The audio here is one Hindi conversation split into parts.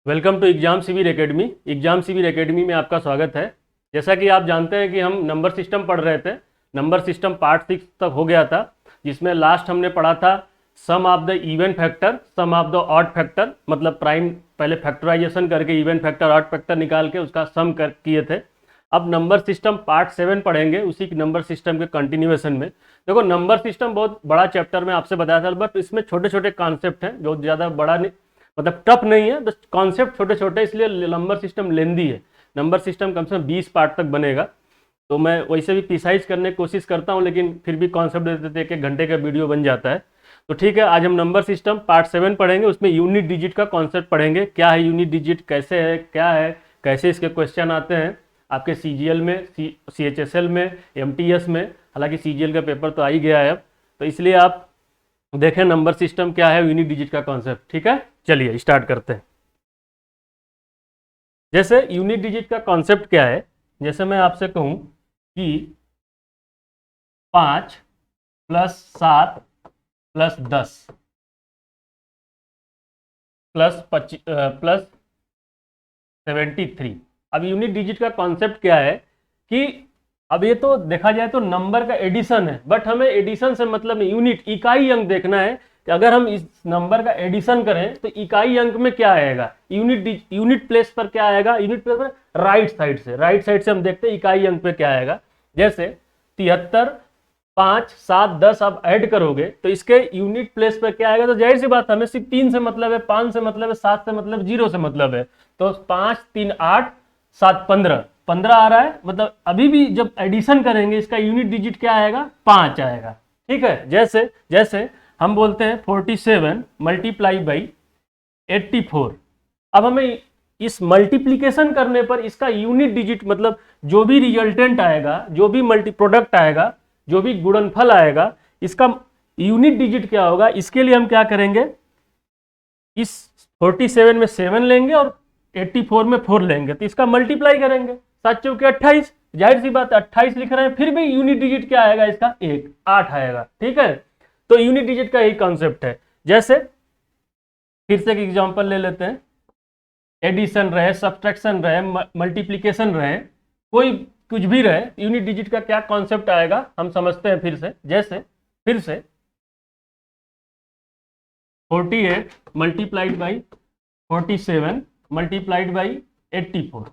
वेलकम टू एग्जाम शिविर एकेडमी। एग्जाम शिविर एकेडमी में आपका स्वागत है। जैसा कि आप जानते हैं कि हम नंबर सिस्टम पढ़ रहे थे। नंबर सिस्टम पार्ट 6 तक हो गया था, जिसमें लास्ट हमने पढ़ा था sum of the even factor, sum of the odd factor, मतलब प्राइम पहले फैक्टराइजेशन करके इवन फैक्टर ऑड फैक्टर निकाल के उसका सम कर किए थे। अब नंबर सिस्टम पार्ट 7 पढ़ेंगे, उसी नंबर सिस्टम के कंटिन्यूएशन में। देखो, नंबर सिस्टम बहुत बड़ा चैप्टर में आपसे बताया था, बट इसमें छोटे छोटे कॉन्सेप्ट हैं जो ज़्यादा बड़ा नहीं, मतलब टफ नहीं है, बस कॉन्सेप्ट छोटे छोटे, इसलिए नंबर सिस्टम लेंदी है। नंबर सिस्टम कम से कम 20 पार्ट तक बनेगा, तो मैं वैसे भी प्रिसाइज करने की कोशिश करता हूं, लेकिन फिर भी कॉन्सेप्ट देते देते एक घंटे का वीडियो बन जाता है। तो ठीक है, आज हम नंबर सिस्टम पार्ट 7 पढ़ेंगे। उसमें यूनिट डिजिट का कॉन्सेप्ट पढ़ेंगे। क्या है यूनिट डिजिट, कैसे है, क्या है, कैसे इसके क्वेश्चन आते हैं आपके CGL में, CHSL में, MTS में। हालांकि CGL का पेपर तो आ ही गया है अब, तो इसलिए आप देखें नंबर सिस्टम क्या है, यूनिट डिजिट का कॉन्सेप्ट। ठीक है, चलिए स्टार्ट करते हैं। जैसे यूनिट डिजिट का कॉन्सेप्ट क्या है, जैसे मैं आपसे कहूं कि 5 + 7 + 10 + 73। अब यूनिट डिजिट का कॉन्सेप्ट क्या है कि अब ये तो देखा जाए तो नंबर का एडिशन है, बट हमें एडिशन से मतलब नहीं, यूनिट इकाई अंक देखना है कि अगर हम इस नंबर का एडिशन करें तो इकाई अंक में क्या आएगा, यूनिट प्लेस पर क्या आएगा, यूनिट प्लेस पर राइट साइड से हम देखते हैं इकाई अंक पे क्या आएगा। जैसे 73, 5, 7, 10 आप ऐड करोगे तो इसके यूनिट प्लेस पर क्या आएगा, तो जाहिर सी बात, हमें सिर्फ 3 से मतलब है, 5 से मतलब है, 7 से मतलब, 0 से मतलब है। तो 5, 3, 8, 7, 15 आ रहा है, मतलब अभी भी जब एडिशन करेंगे इसका यूनिट डिजिट क्या आएगा, 5 आएगा। ठीक है, जैसे जैसे हम बोलते हैं 47 × 84। अब हमें इस मल्टीप्लीकेशन करने पर इसका यूनिट डिजिट, मतलब जो भी रिजल्टेंट आएगा, जो भी मल्टी प्रोडक्ट आएगा, जो भी गुणनफल आएगा, इसका यूनिट डिजिट क्या होगा, इसके लिए हम क्या करेंगे, इस 47 में 7 लेंगे और 84 में 4 लेंगे, तो इसका मल्टीप्लाई करेंगे, 7 चौके 28। जाहिर सी बात 28 लिख रहे हैं, फिर भी यूनिट डिजिट क्या आएगा, इसका 8 आएगा। ठीक है, तो यूनिट डिजिट का यही कॉन्सेप्ट है। जैसे फिर से एक एग्जांपल ले लेते हैं, एडिशन रहे, सब्ट्रैक्शन रहे, मल्टीप्लिकेशन रहे, कोई कुछ भी रहे, यूनिट डिजिट का क्या कॉन्सेप्ट आएगा हम समझते हैं फिर से। जैसे फिर से 48 × 47 × 84।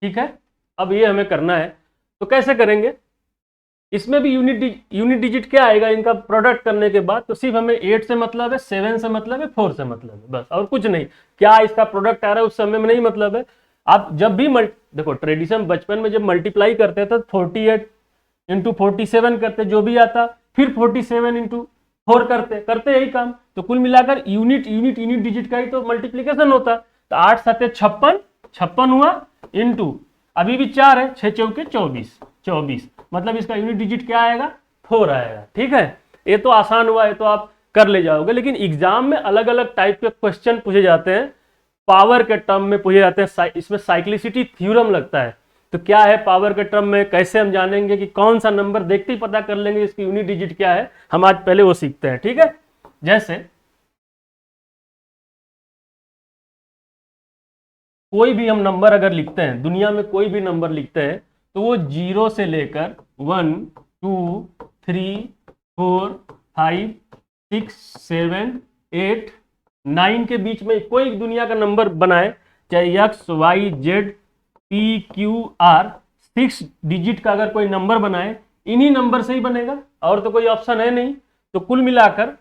ठीक है, अब ये हमें करना है, तो कैसे करेंगे, इसमें भी यूनिट डिजिट क्या आएगा इनका प्रोडक्ट करने के बाद, तो सिर्फ हमें 8 से मतलब है, 7 से मतलब है, 4 से मतलब है, बस, और कुछ नहीं। क्या इसका प्रोडक्ट आ रहा है उस समय में नहीं मतलब है। आप जब भी देखो, ट्रेडिशन बचपन में जब मल्टीप्लाई करते थे 48 × 47 करते, जो भी आता, फिर 47 × 4 करते यही काम। तो कुल मिलाकर यूनिट डिजिट का ही तो मल्टीप्लीकेशन होता। तो 8 × 7 = 56 हुआ, इंटू अभी भी 4 है, 6 चौके 24, मतलब इसका यूनिट डिजिट क्या आएगा, 4 आएगा। ठीक है, ये तो आसान हुआ, ये तो आप कर ले जाओगे, लेकिन एग्जाम में अलग अलग टाइप के क्वेश्चन पूछे जाते हैं, पावर के टर्म में पूछे जाते हैं, इसमें साइक्लिसिटी थ्योरम लगता है। तो क्या है पावर के टर्म में, कैसे हम जानेंगे कि कौन सा नंबर, देखते ही पता कर लेंगे इसकी यूनिट डिजिट क्या है, हम आज पहले वो सीखते हैं। ठीक है, जैसे कोई भी हम नंबर अगर लिखते हैं, दुनिया में कोई भी नंबर लिखते हैं, तो वो 0 से लेकर 1, 2, 3, 4, 5, 6, 7, 8, 9 के बीच में कोई दुनिया का नंबर बनाए, चाहे X, Y, Z, P, Q, R, 6 digit का अगर कोई नंबर बनाए, इन्हीं नंबर से ही बनेगा, और तो कोई ऑप्शन है नहीं। तो कुल मिलाकर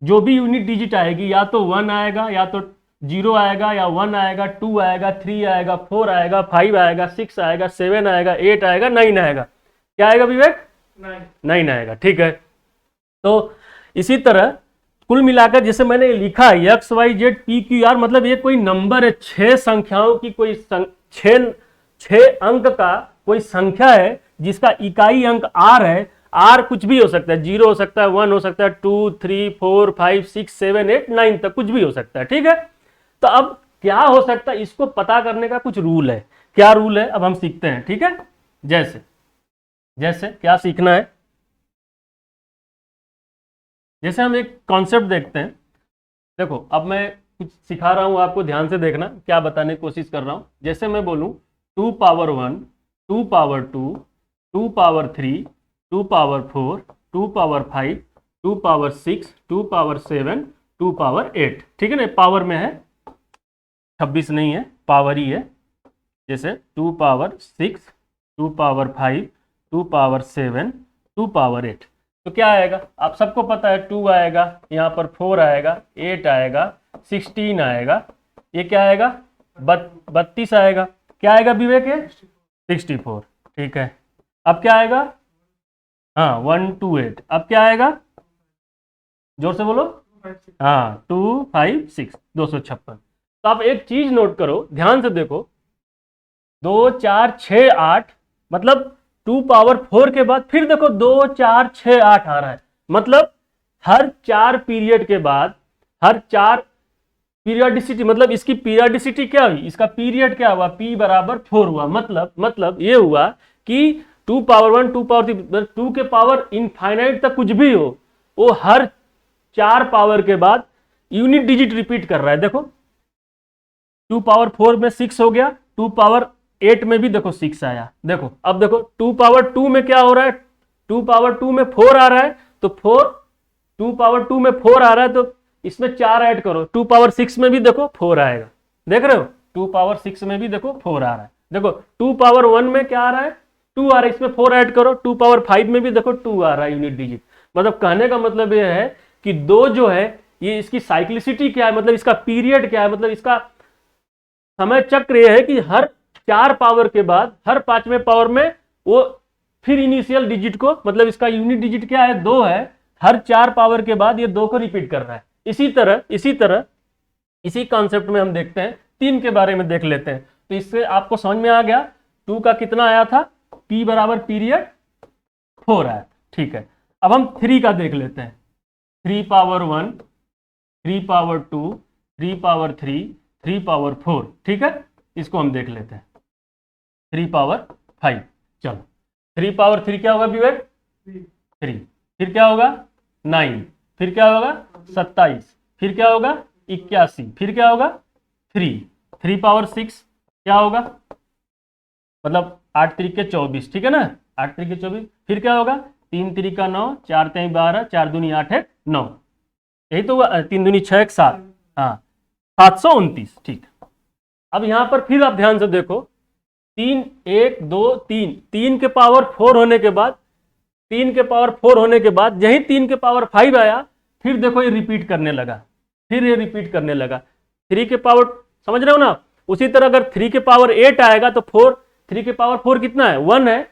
जो भी यूनिट डिजिट आएगी, या तो 1 आएगा, या तो 0 आएगा, या 1 आएगा, 2 आएगा, 3 आएगा, 4 आएगा, 5 आएगा, 6 आएगा, 7 आएगा, 8 आएगा, 9 आएगा। क्या आएगा विवेक, 9 आएगा। ठीक है, तो इसी तरह कुल मिलाकर जैसे मैंने लिखा X, Y, Z, P, Q, R, मतलब ये कोई नंबर है, 6 संख्याओं की कोई 6 अंक का कोई संख्या है जिसका इकाई अंक R है। R कुछ भी हो सकता है, 0 हो सकता है, 1 हो सकता है, 2, 3, 4, 5, 6, 7, 8, 9 तक कुछ भी हो सकता है। ठीक है, तो अब क्या हो सकता है, इसको पता करने का कुछ रूल है। क्या रूल है, अब हम सीखते हैं। ठीक है, जैसे जैसे क्या सीखना है, जैसे हम एक कॉन्सेप्ट देखते हैं। देखो, अब मैं कुछ सिखा रहा हूँ आपको, ध्यान से देखना क्या बताने की कोशिश कर रहा हूँ। जैसे मैं बोलूँ 2 power 1, 2 power 2, 2 power 3, 2 power 4, 2 power 5, 2 power 6, 2 power 7, 2 power 8, ठीक है ना, पावर में है, 26 नहीं है, पावर ही है। जैसे 2 पावर 6, 2 पावर 5, 2 पावर 7, 2 पावर 8, तो क्या आएगा, आप सबको पता है 2 आएगा, यहाँ पर 4 आएगा, 8 आएगा, 16 आएगा, ये क्या आएगा 32 आएगा, क्या आएगा विवेक है 64, ठीक है। अब क्या आएगा, हाँ 128, अब क्या आएगा, जोर से बोलो, हाँ 256, 256। तो आप एक चीज नोट करो, ध्यान से देखो, 2 4 6 8, मतलब 2 पावर 4 के बाद फिर देखो 2 4 6 8 आ रहा है, मतलब हर 4 पीरियड के बाद, हर 4 पीरियडिसिटी, मतलब इसकी पीरियडिसिटी क्या हुई, इसका पीरियड क्या हुआ, p बराबर 4 हुआ। मतलब ये हुआ कि 2 पावर 1, 2 पावर 3, 2 के पावर इनफाइनाइट तक कुछ भी हो, वो हर 4 पावर के बाद यूनिट डिजिट रिपीट कर रहा है। देखो 2 पावर 4 में 6 हो गया, 2 पावर 8 में भी देखो 6 आया। देखो अब देखो 2 पावर 2 में क्या हो रहा है, 2 पावर 2 में 4 आ रहा है, तो 2 पावर 2 में 4 आ रहा है, तो इसमें 4 ऐड करो, 2 पावर 6 में भी देखो 4 आएगा। देख रहे हो 2 पावर 6 में भी देखो 4 आ रहा है। देखो 2 पावर 1 में क्या आ रहा है, 2 आ रहा है, इसमें 4 ऐड करो, 2 पावर 5 में भी देखो 2 आ रहा है यूनिट डिजिट। मतलब कहने का मतलब यह है कि 2 जो है ये इसकी साइक्लिसिटी क्या है, मतलब इसका पीरियड क्या है, मतलब इसका समय चक्र यह है कि हर 4 पावर के बाद, हर 5वें पावर में वो फिर इनिशियल डिजिट को, मतलब इसका यूनिट डिजिट क्या है 2 है, हर 4 पावर के बाद ये 2 को रिपीट कर रहा है। इसी कॉन्सेप्ट में हम देखते हैं 3 के बारे में देख लेते हैं। तो इससे आपको समझ में आ गया 2 का कितना आया था, p बराबर पीरियड 4 आया, ठीक है। अब हम 3 का देख लेते हैं, 3 पावर 1, 3 पावर 2, 3 पावर 3, 3 पावर 4, ठीक है, इसको हम देख लेते हैं। 3 पावर 5, चलो 3 पावर 3 क्या होगा विवेक, 3, फिर क्या होगा 9, फिर क्या होगा 27, फिर क्या होगा 81, फिर क्या होगा 3 पावर 6 क्या होगा, मतलब 8 3 के 24, ठीक है ना, 8 3 के 24, फिर क्या होगा 3 3 का 9, 4 3 12, 4 दूनी 8 1 9, यही तो हुआ, 3 दूनी 6 1 7, हाँ 729, ठीक। अब यहां पर फिर आप ध्यान से देखो 3 1 2 3, 3 के पावर 4 होने के बाद, 3 के पावर 4 होने के बाद यही 3 के पावर 5 आया, फिर देखो ये रिपीट करने लगा, फिर ये रिपीट करने लगा। 3 के पावर, समझ रहे हो ना, उसी तरह अगर 3 के पावर 8 आएगा तो 3 के पावर 4 कितना है 1 है,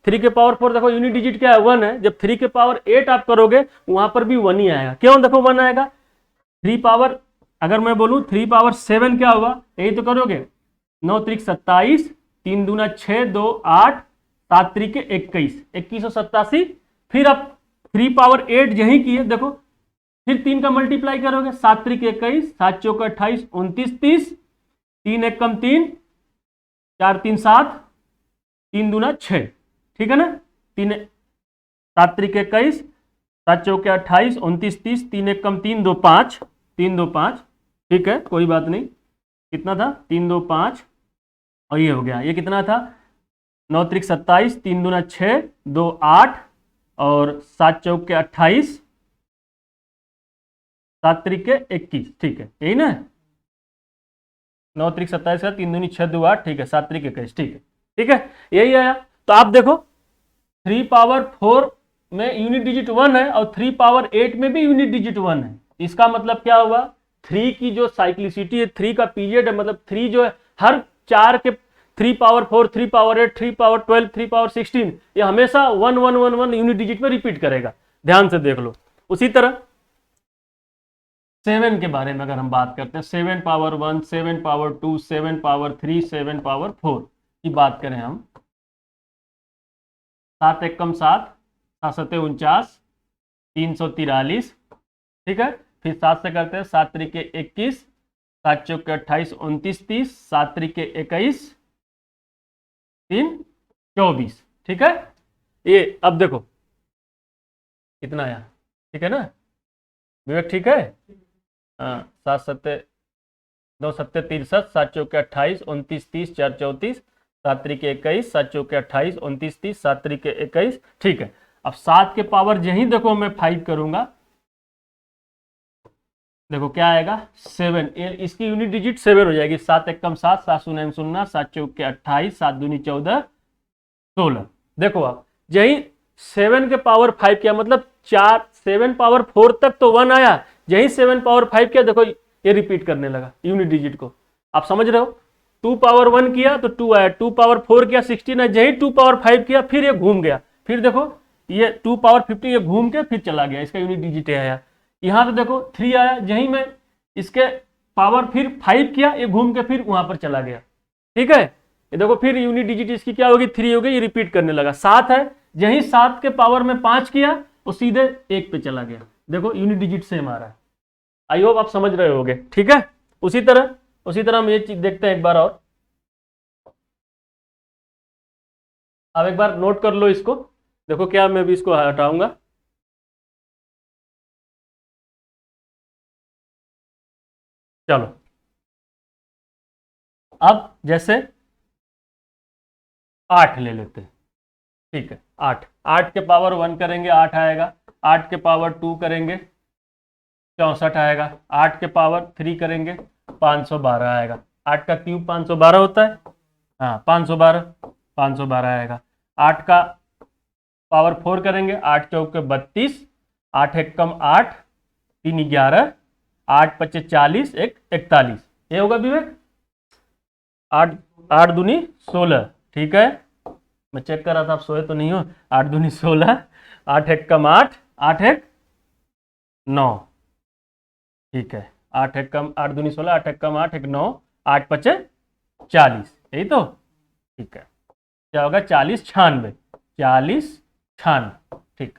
3 के पावर 4 देखो यूनिट डिजिट क्या है 1 है, जब 3 के पावर 8 आप करोगे वहां पर भी 1 ही आएगा। क्यों, देखो 1 आएगा। 3 पावर, अगर मैं बोलूं 3 पावर 7 क्या होगा, यही तो करोगे, 9 3 27, 3 दूना 6 2 8, 7 3 के 21, 2187, फिर आप 3 पावर 8 यही किए, देखो फिर 3 का मल्टीप्लाई करोगे, 7 3 के 21, 7 चौक 28, 29 30, 3 1 कम 3, 4 3 7, 3 दूना 6, ठीक है ना, 7 3 के 21, 7 चौक 28, 29 30, 3 1 कम 3 2 5, 3 2 5, ठीक है कोई बात नहीं, कितना था 3 2 5, और ये हो गया, ये कितना था 9 3 27, 3 दूना 6 2 8, और 7 चौक के 28, 7 3 के 21, ठीक है यही ना, 9 3 27 का 3 दूनी 6 2 8, ठीक है, 7 3 के 21, ठीक है यही आया। तो आप देखो 3 पावर 4 में यूनिट डिजिट 1 है और 3 पावर 8 में भी यूनिट डिजिट 1 है। इसका मतलब क्या हुआ, 3 की जो साइक्लिसिटी है, 3 का पीरियड है, मतलब 3 जो है हर 4 के, 3 पावर 4, 3 पावर 8, 3 पावर 12, 3 पावर 16, ये हमेशा 1 1 1 1 यूनिट डिजिट में रिपीट करेगा। ध्यान से देख लो। उसी तरह 7 के बारे में अगर हम बात करते हैं, 7 पावर 1, 7 पावर 2, 7 पावर 3, 7 पावर 4 की बात करें हम, 7 1 कम 7, 7 7 49, 343, ठीक है, फिर 7 से करते हैं, 7 3 के 21, 7 चौक के 28, 29 30, 7 3 के 21, 3 24, ठीक है। ये अब देखो कितना आया, ठीक है ना विवेक, ठीक है, हाँ 7 7 2 सत्ते 63, 7 चौके 28, 29 30, 4 34, 7 त्रिके 21, 7 चौके 28, 29 30, 7 त्रिके 21। ठीक है, अब 7 के पावर यही देखो मैं 5 करूंगा, देखो क्या आएगा 7, इसकी यूनिट डिजिट 7 हो जाएगी। 7 एकम 7, 7 शून्य 0, 7 चौके 28, 7 दूनी 14, 16। देखो आप यही 7 के पावर 5 किया, मतलब 7 पावर 4 तक तो 1 आया, यही 7 पावर 5 किया, देखो ये रिपीट करने लगा यूनिट डिजिट को। आप समझ रहे हो, 2 पावर 1 किया तो 2 आया, 2 पावर 4 किया 16 है, यही 2 पावर 5 किया फिर ये घूम गया, फिर देखो ये 2 पावर 50 ये घूम के फिर चला गया, इसका यूनिट डिजिट आया। यहाँ पे देखो 3 आया, यही मैं इसके पावर फिर 5 किया, ये घूम के फिर वहां पर चला गया। ठीक है, ये देखो फिर यूनिट डिजिट इसकी क्या होगी 3 होगी, ये रिपीट करने लगा। 7 है, यही 7 के पावर में 5 किया वो सीधे 1 पे चला गया, देखो यूनिट डिजिट सेम आ रहा है। आई होप आप समझ रहे होगे। ठीक है, उसी तरह हम ये चीज देखते हैं एक बार और। अब एक बार नोट कर लो इसको, देखो क्या मैं भी इसको हटाऊंगा। चलो अब जैसे 8 ले लेते हैं। ठीक है, 8 के पावर 1 करेंगे 8 आएगा, 8 के पावर 2 करेंगे 64 आएगा, 8 के पावर 3 करेंगे 512 आएगा। 8 का क्यूब 512 होता है, हाँ 512 आएगा। 8 का पावर 4 करेंगे, 8 चौके 32, 8 एकम 8, 3 11, 8 पच्चे 40, 1 41, ये होगा विवेक। 8 दूनी 16। ठीक है, मैं चेक कर रहा था आप सोए तो नहीं हो। 8 दूनी 16, 8 एकम 8, 8 एक 9। ठीक है, 8 एकम 8 दूनी 16, 8 एकम 8, 1 9, 8 पचे 40, यही तो। ठीक है, क्या होगा 40 96, 40 96। ठीक,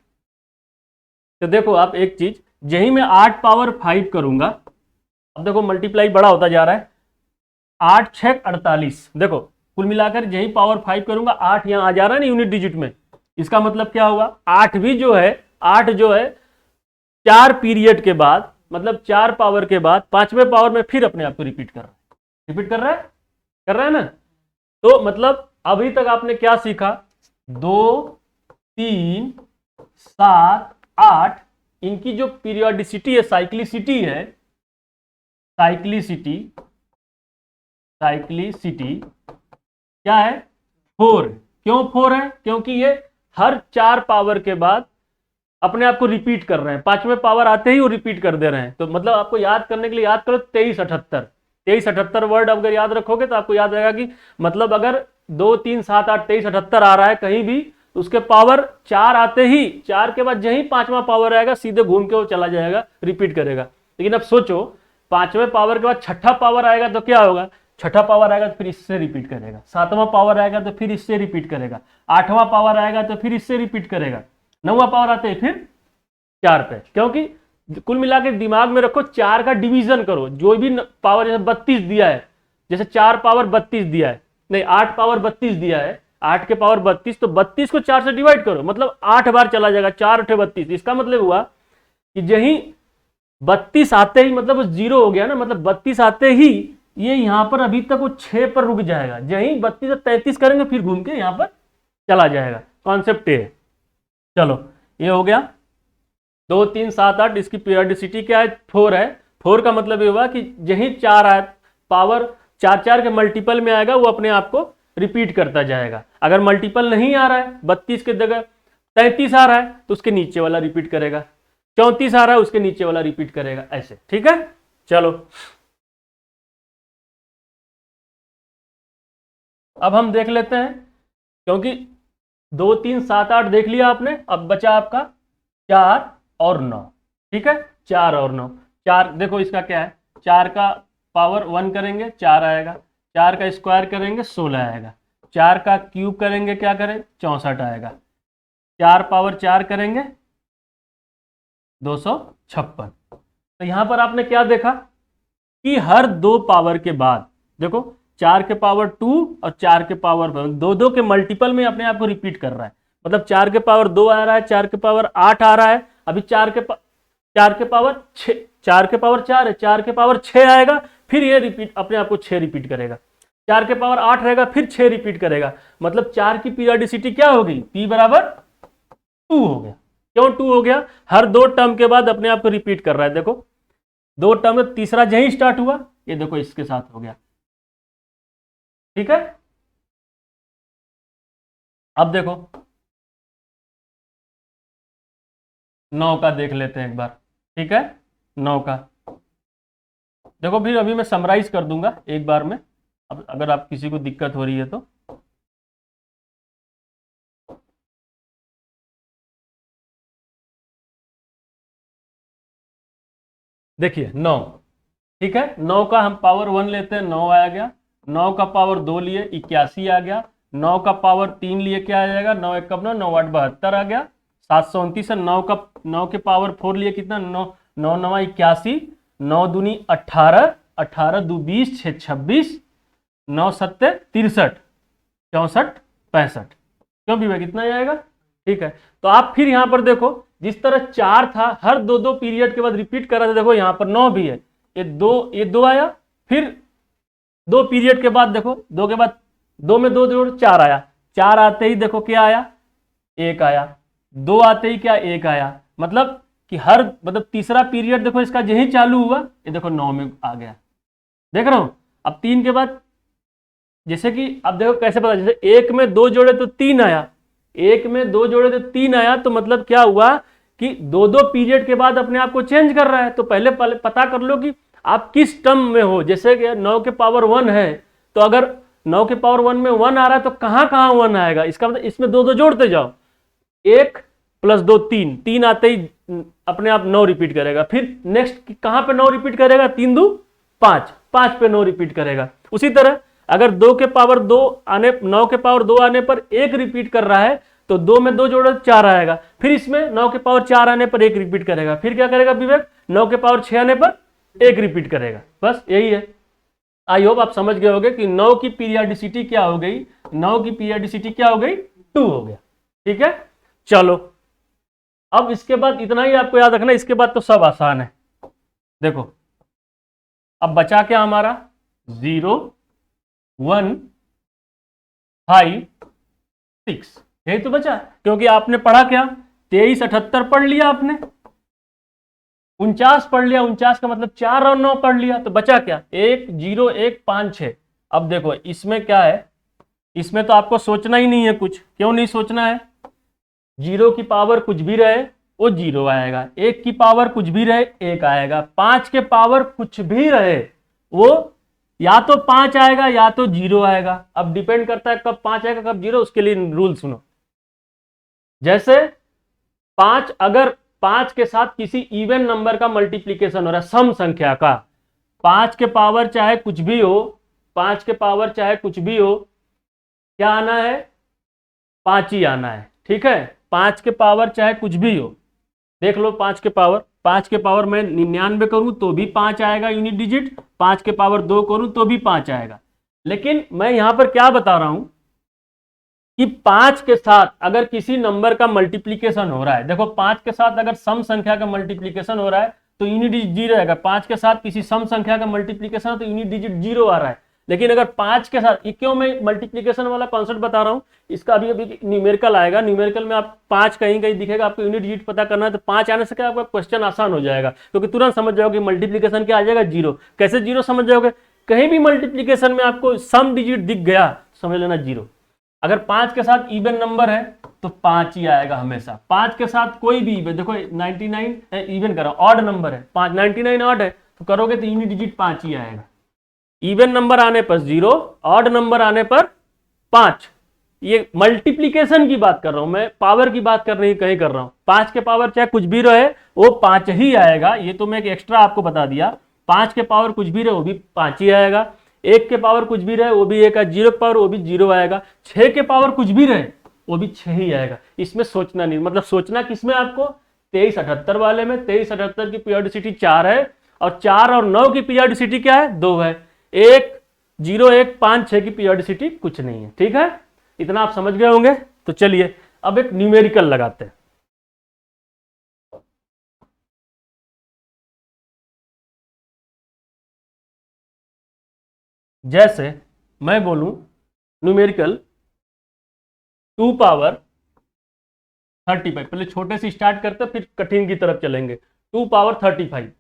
तो देखो आप एक चीज, यही मैं 8 पावर 5 करूंगा, अब देखो मल्टीप्लाई बड़ा होता जा रहा है, 8 6 48, देखो कुल मिलाकर यही पावर 5 करूंगा, 8 यहां आ जा रहा है ना यूनिट डिजिट में, इसका मतलब क्या होगा 8 भी जो है 8 जो है 4 पीरियड के बाद, मतलब 4 पावर के बाद 5वें पावर में फिर अपने आप को रिपीट कर रहा है, कर रहा है ना। तो मतलब अभी तक आपने क्या सीखा, 2 3 7 8 इनकी जो पीरियोडिसिटी है, साइक्लिसिटी क्या है 4। क्यों 4 है, क्योंकि ये हर 4 पावर के बाद अपने आप को रिपीट कर रहे हैं, 5वें पावर आते ही वो रिपीट कर दे रहे हैं। तो मतलब आपको याद करने के लिए याद करो 23 78 वर्ड अगर याद रखोगे तो आपको याद रहेगा कि मतलब अगर 2 3 7 8 23 78 आ रहा है कहीं भी, तो उसके पावर 4 आते ही 4 के बाद यही 5वां पावर आएगा, सीधे घूम के वो चला जाएगा, रिपीट करेगा। लेकिन अब सोचो 5वें पावर के बाद 6ठा पावर आएगा तो क्या होगा, 6ठा पावर आएगा तो फिर इससे रिपीट करेगा, 7वां पावर आएगा तो फिर इससे रिपीट करेगा, 8वां पावर आएगा तो फिर इससे रिपीट करेगा, 9वां पावर आते ही फिर 4 पे। क्योंकि कुल मिला के दिमाग में रखो 4 का डिवीजन करो, जो भी पावर जैसे 32 दिया है, जैसे 4 पावर 32 दिया है, नहीं 8 पावर 32 दिया है, 8 के पावर 32, तो 32 को 4 से डिवाइड करो, मतलब 8 बार चला जाएगा, 4 8 32। इसका मतलब हुआ कि यही 32 आते ही मतलब वो 0 हो गया ना, मतलब 32 आते ही ये यहां पर अभी तक वो 6 पर रुक जाएगा, यही 32 से 33 करेंगे फिर घूम के यहां पर चला जाएगा। कॉन्सेप्ट ये है। चलो ये हो गया 2 3 7 8, इसकी पीरियोडिसिटी क्या है 4 है। 4 का मतलब ये हुआ कि यही 4 आए पावर 4 4 के मल्टीपल में आएगा, वो अपने आप को रिपीट करता जाएगा। अगर मल्टीपल नहीं आ रहा है, 32 के जगह 33 आ रहा है तो उसके नीचे वाला रिपीट करेगा, 34 आ रहा है उसके नीचे वाला रिपीट करेगा, ऐसे। ठीक है, चलो अब हम देख लेते हैं, क्योंकि 2 3 7 8 देख लिया आपने, अब बचा आपका 4 और 9। ठीक है, 4 और 9, 4 देखो इसका क्या है, 4 का पावर 1 करेंगे 4 आएगा, 4 का स्क्वायर करेंगे 16 आएगा, 4 का क्यूब करेंगे क्या करें 64 आएगा, 4 पावर 4 करेंगे 256। तो यहां पर आपने क्या देखा कि हर 2 पावर के बाद देखो 4 के पावर 2 और 4 के पावर 2 के मल्टीपल में अपने आप को रिपीट कर रहा है, मतलब 4 के पावर 2 आ रहा है, 4 के पावर 8 आ रहा है, अभी 4 के पावर 6, 4 के पावर 4 है, 4 के पावर 6 आएगा, फिर ये रिपीट अपने आप को 6 रिपीट करेगा। 4 के पावर 8 रहेगा, फिर 6 रिपीट करेगा, मतलब 4 की पीरियोडिसिटी क्या हो गई, p बराबर 2 हो गया। क्यों 2 हो गया, हर 2 टर्म के बाद अपने आप को रिपीट कर रहा है। देखो 2 टर्म में तीसरा यही स्टार्ट हुआ, ये देखो इसके साथ हो गया। ठीक है, अब देखो 9 का देख लेते हैं एक बार। ठीक है, 9 का देखो, फिर अभी मैं समराइज कर दूंगा एक बार में, अब अगर आप किसी को दिक्कत हो रही है तो। देखिए 9, ठीक है, 9 का हम पावर 1 लेते हैं, 9 आ गया। 9 का पावर 2 लिए 81 आ गया। 9 का पावर 3 लिए क्या आ जाएगा, 9 1 9, 9 8 72 आ गया, 729 है। 9 के पावर 4 लिए कितना, 9 9 9 81, 9 दूनी 18, 18 दू 20, 6 26, 9 7 63, 64 65। क्यों भी कितना आएगा। ठीक है, तो आप फिर यहां पर देखो, जिस तरह 4 था हर 2 पीरियड के बाद रिपीट कर रहा था, देखो यहां पर 9 भी है, ये दो आया, फिर 2 पीरियड के बाद देखो 2 के बाद 2 में 2 जोड़ 4 आया, 4 आते ही देखो क्या आया, 1 आया, 2 आते ही क्या 1 आया, मतलब कि हर मतलब तीसरा पीरियड देखो इसका यही चालू हुआ, ये देखो 9 में आ गया। देख रहे हो, अब 3 के बाद जैसे कि अब देखो कैसे पता, जैसे 1 में 2 जोड़े तो 3 आया, 1 में 2 जोड़े तो 3 आया, तो मतलब क्या हुआ कि 2 पीरियड के बाद अपने आप को चेंज कर रहा है। तो पहले पता कर लो कि आप किस टर्म में हो। जैसे कि 9 के पावर 1 है, तो अगर 9 के पावर 1 में 1 आ रहा है तो कहां कहां 1 आएगा, इसका मतलब इसमें 2 जोड़ते जाओ, 1 + 2 3, 3 आते ही अपने आप 9 रिपीट करेगा। फिर नेक्स्ट कहां पे 9 रिपीट करेगा, 3 दू 5, 5 पे 9 रिपीट करेगा। उसी तरह अगर 2 के पावर 2 आने 9 के पावर 2 आने पर 1 रिपीट कर रहा है, तो 2 में 2 जोड़े 4 आएगा। फिर इसमें 9 के पावर 4 आने पर 1 रिपीट करेगा। फिर क्या करेगा विवेक, 9 के पावर 6 आने पर 1 रिपीट करेगा। बस यही है। आई होप आप समझ गए होंगे कि 9 की पीरियडिसिटी क्या हो गई, 9 की पीरियडिसिटी क्या हो गई, 2 हो गया। ठीक है, चलो अब इसके बाद इतना ही आपको याद रखना, इसके बाद तो सब आसान है। देखो अब बचा क्या हमारा, 0 1 5 6, यही तो बचा, क्योंकि आपने पढ़ा क्या, 23 78 पढ़ लिया आपने, 49 पढ़ लिया, 49 का मतलब 4 और 9 पढ़ लिया, तो बचा क्या, 1 0 1 5 6। अब देखो इसमें क्या है, इसमें तो आपको सोचना ही नहीं है कुछ। क्यों नहीं सोचना है, 0 की पावर कुछ भी रहे वो 0 आएगा, 1 की पावर कुछ भी रहे 1 आएगा, 5 के पावर कुछ भी रहे वो या तो 5 आएगा या तो 0 आएगा। अब डिपेंड करता है कब 5 आएगा कब 0, उसके लिए रूल सुनो। जैसे 5, अगर 5 के साथ किसी इवन नंबर का मल्टीप्लीकेशन हो रहा है, सम संख्या का, 5 के पावर चाहे कुछ भी हो, 5 के पावर चाहे कुछ भी हो, क्या आना है, 5 ही आना है। ठीक है, 5 के पावर चाहे कुछ भी हो, देख लो 5 के पावर, 5 के पावर मैं 99 करूं तो भी 5 आएगा यूनिट डिजिट, 5 के पावर 2 करूं तो भी 5 आएगा। लेकिन मैं यहां पर क्या बता रहा हूं कि 5 के साथ अगर किसी नंबर का मल्टीप्लीकेशन हो रहा है, देखो 5 के साथ अगर सम संख्या का मल्टीप्लीकेशन हो रहा है तो यूनिट डिजिट 0 आएगा। 5 के साथ किसी सम संख्या का मल्टीप्लीकेशन है तो यूनिट डिजिट 0 आ रहा है। लेकिन अगर 5 के साथ, ये क्यों मैं मल्टीप्लीकेशन वाला कॉन्सेप्ट बता रहा हूं, इसका अभी अभी न्यूमेरिकल आएगा, न्यूमेरिकल में आप 5 कहीं कहीं दिखेगा, आपको यूनिट डिजिट पता करना है, तो 5 आने से क्या आपका क्वेश्चन आसान हो जाएगा, क्योंकि तुरंत समझ जाओगे मल्टीप्लीकेशन क्या आ जाएगा, 0। कैसे 0 समझ जाओगे, कहीं भी मल्टीप्लीकेशन में आपको सम डिजिट दिख गया समझ लेना 0। अगर 5 के साथ इवन नंबर है तो 5 ही आएगा हमेशा। 5 के साथ कोई भी इवन, देखो 99 इवन करो, ऑड नंबर है, 5 99 ऑड है तो करोगे तो यूनिट डिजिट 5 ही आएगा। इवन नंबर आने पर 0, ऑड नंबर आने पर 5। ये मल्टीप्लीकेशन की बात कर रहा हूं मैं, पावर की बात कर नहीं कहीं कर रहा हूं। 5 के पावर चाहे कुछ भी रहे वो 5 ही आएगा। ये तो मैं एक एक्स्ट्रा आपको बता दिया, 5 के पावर कुछ भी रहे वो भी 5 ही आएगा, 1 के पावर कुछ भी रहे वो भी 1 है, 0 के पावर वो भी 0 आएगा, 6 के पावर कुछ भी रहे वो भी 6 ही आएगा। इसमें सोचना नहीं, मतलब सोचना किसमें आपको, 23 78 वाले में। 23 78 की पीरियोडिसिटी 4 है और 4 और 9 की पीरियोडिसिटी क्या है, 2 है। 1 0 1 5 6 की पीरियोडिसिटी कुछ नहीं है। ठीक है, इतना आप समझ गए होंगे। तो चलिए अब एक न्यूमेरिकल लगाते हैं। जैसे मैं बोलूं न्यूमेरिकल 2 पावर 35, पहले छोटे से स्टार्ट करते फिर कठिन की तरफ चलेंगे। 2 पावर 35,